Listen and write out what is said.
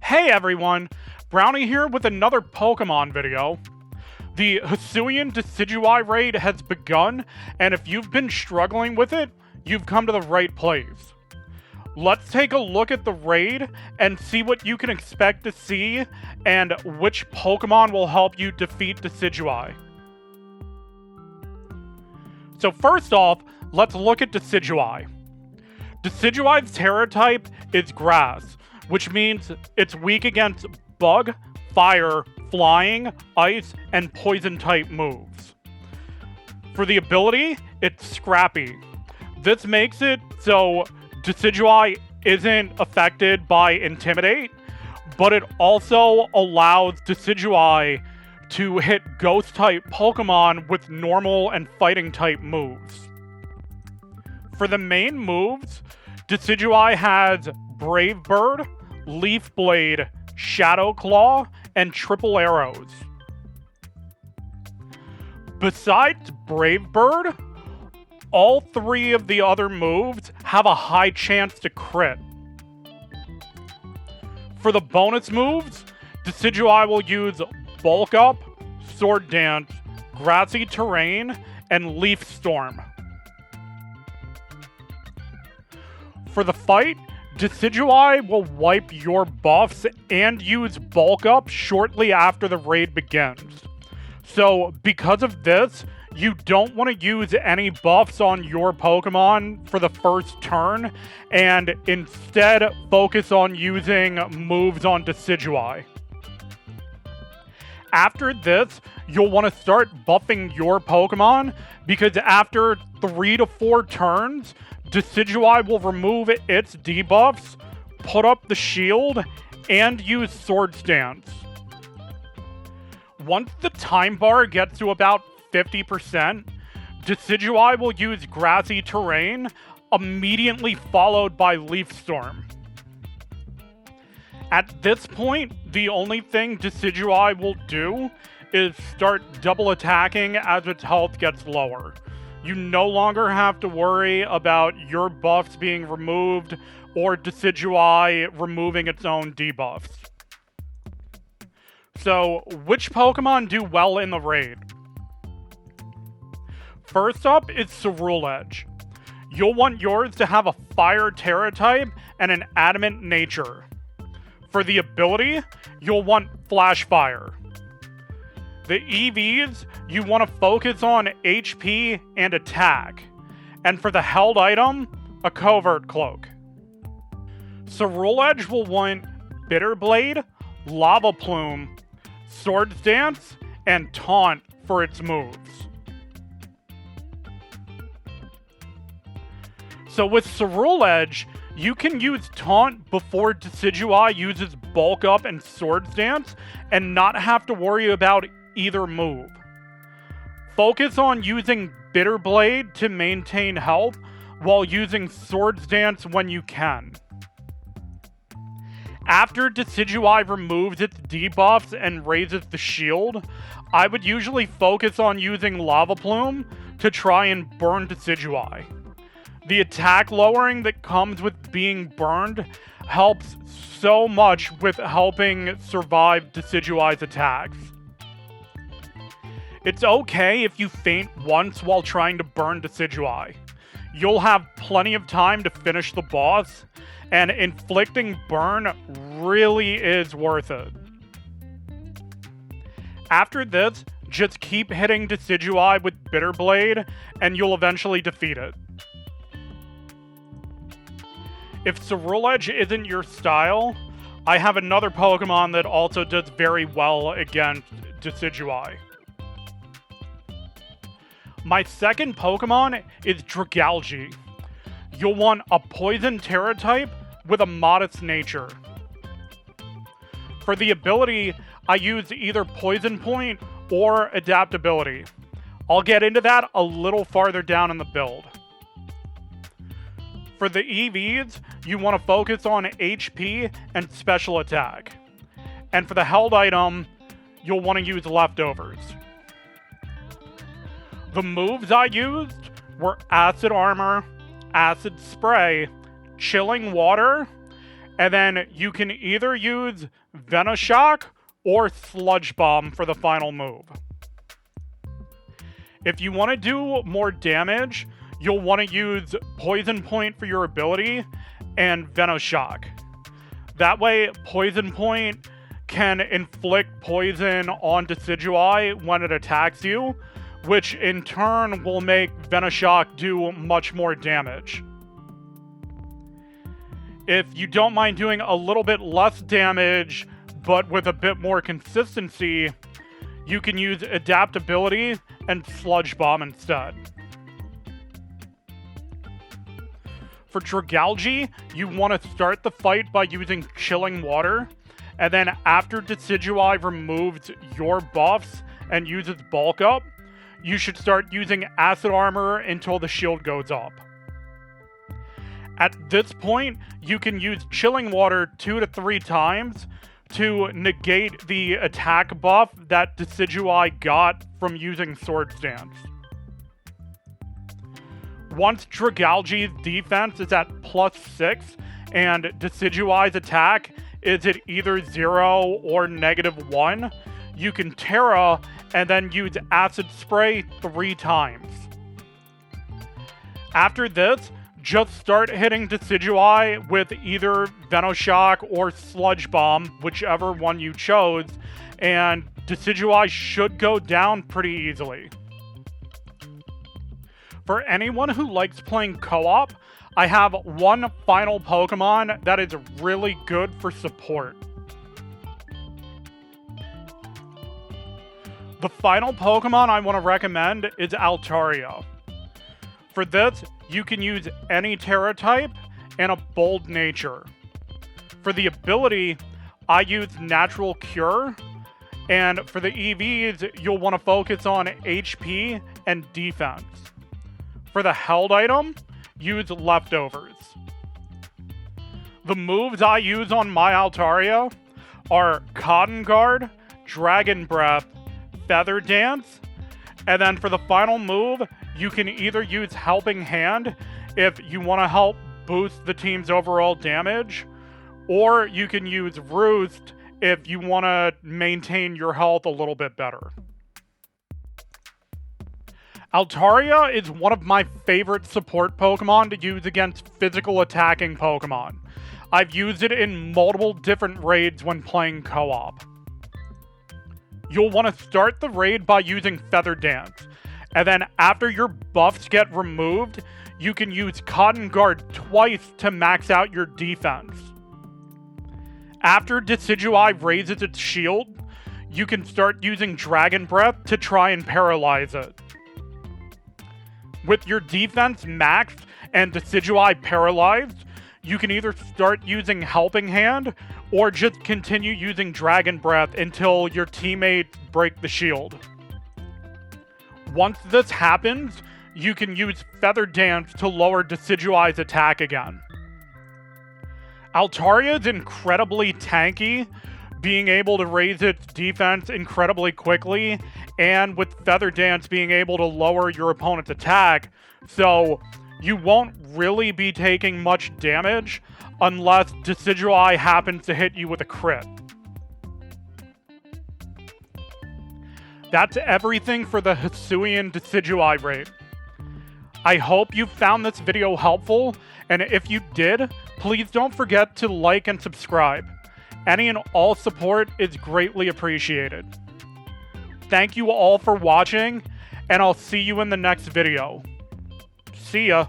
Hey everyone, Brownie here with another Pokemon video. The Hisuian Decidueye Raid has begun, and if you've been struggling with it, you've come to the right place. Let's take a look at the raid and see what you can expect to see and which Pokemon will help you defeat Decidueye. So first off, let's look at Decidueye. Decidueye's Terra type is Grass, which means it's weak against Bug, Fire, Flying, Ice, and Poison type moves. For the ability, it's Scrappy. This makes it so Decidueye isn't affected by Intimidate, but it also allows Decidueye to hit Ghost type Pokemon with normal and fighting type moves. For the main moves, Decidueye has Brave Bird, Leaf Blade, Shadow Claw, and Triple Arrows. Besides Brave Bird, all three of the other moves have a high chance to crit. For the bonus moves, Decidueye will use Bulk Up, Sword Dance, Grassy Terrain, and Leaf Storm. For the fight, Decidueye will wipe your buffs and use Bulk Up shortly after the raid begins. So, because of this, you don't want to use any buffs on your Pokemon for the first turn, and instead focus on using moves on Decidueye. After this, you'll want to start buffing your Pokemon, because after 3 to 4 turns, Decidueye will remove its debuffs, put up the shield, and use Sword Stance. Once the time bar gets to about 50%, Decidueye will use Grassy Terrain, immediately followed by Leaf Storm. At this point, the only thing Decidueye will do is start double attacking as its health gets lower. You no longer have to worry about your buffs being removed or Decidueye removing its own debuffs. So, which Pokemon do well in the raid? First up is Ceruledge. You'll want yours to have a Fire Terra type and an Adamant nature. For the ability, you'll want Flash Fire. The EVs, you want to focus on HP and attack. And for the held item, a Covert Cloak. Ceruledge will want Bitter Blade, Lava Plume, Sword Dance, and Taunt for its moves. So with Ceruledge, you can use Taunt before Decidueye uses Bulk Up and Sword Dance and not have to worry about either move. Focus on using Bitter Blade to maintain health while using Sword Dance when you can. After Decidueye removes its debuffs and raises the shield, I would usually focus on using Lava Plume to try and burn Decidueye. The attack lowering that comes with being burned helps so much with helping survive Decidueye's attacks. It's okay if you faint once while trying to burn Decidueye. You'll have plenty of time to finish the boss, and inflicting burn really is worth it. After this, just keep hitting Decidueye with Bitter Blade, and you'll eventually defeat it. If Ceruledge isn't your style, I have another Pokemon that also does very well against Decidueye. My second Pokemon is Dragalge. You'll want a Poison Terra type with a modest nature. For the ability, I use either Poison Point or Adaptability. I'll get into that a little farther down in the build. For the EVs, you want to focus on HP and Special Attack. And for the held item, you'll want to use Leftovers. The moves I used were Acid Armor, Acid Spray, Chilling Water, And then you can either use Venoshock or Sludge Bomb for the final move. If you want to do more damage, you'll want to use Poison Point for your ability and Venoshock. That way, Poison Point can inflict poison on Decidueye when it attacks you, which in turn will make Venoshock do much more damage. If you don't mind doing a little bit less damage, but with a bit more consistency, you can use Adaptability and Sludge Bomb instead. For Dragalge, you want to start the fight by using Chilling Water, and then after Decidueye removes your buffs and uses Bulk Up, you should start using Acid Armor until the shield goes up. At this point, you can use Chilling Water 2 to 3 times to negate the attack buff that Decidueye got from using Sword Stance. Once Dragalge's defense is at +6 and Decidueye's attack is at either 0 or -1, you can Terra and then use Acid Spray 3 times. After this, just start hitting Decidueye with either Venoshock or Sludge Bomb, whichever one you chose, and Decidueye should go down pretty easily. For anyone who likes playing co-op, I have one final Pokemon that is really good for support. The final Pokemon I want to recommend is Altaria. For this, you can use any Terra type and a bold nature. For the ability, I use Natural Cure, and for the EVs, you'll want to focus on HP and defense. For the held item, use Leftovers. The moves I use on my Altaria are Cotton Guard, Dragon Breath, Feather Dance, and then for the final move, you can either use Helping Hand if you want to help boost the team's overall damage, or you can use Roost if you want to maintain your health a little bit better. Altaria is one of my favorite support Pokemon to use against physical attacking Pokemon. I've used it in multiple different raids when playing co-op. You'll want to start the raid by using Feather Dance, and then after your buffs get removed, you can use Cotton Guard twice to max out your defense. After Decidueye raises its shield, you can start using Dragon Breath to try and paralyze it. With your defense maxed and Decidueye paralyzed, you can either start using Helping Hand or just continue using Dragon Breath until your teammates break the shield. Once this happens, you can use Feather Dance to lower Decidueye's attack again. Altaria is incredibly tanky, being able to raise its defense incredibly quickly, and with Feather Dance being able to lower your opponent's attack, so you won't really be taking much damage unless Decidueye happens to hit you with a crit. That's everything for the Hisuian Decidueye Raid. I hope you found this video helpful, and if you did, please don't forget to like and subscribe. Any and all support is greatly appreciated. Thank you all for watching, and I'll see you in the next video. See ya.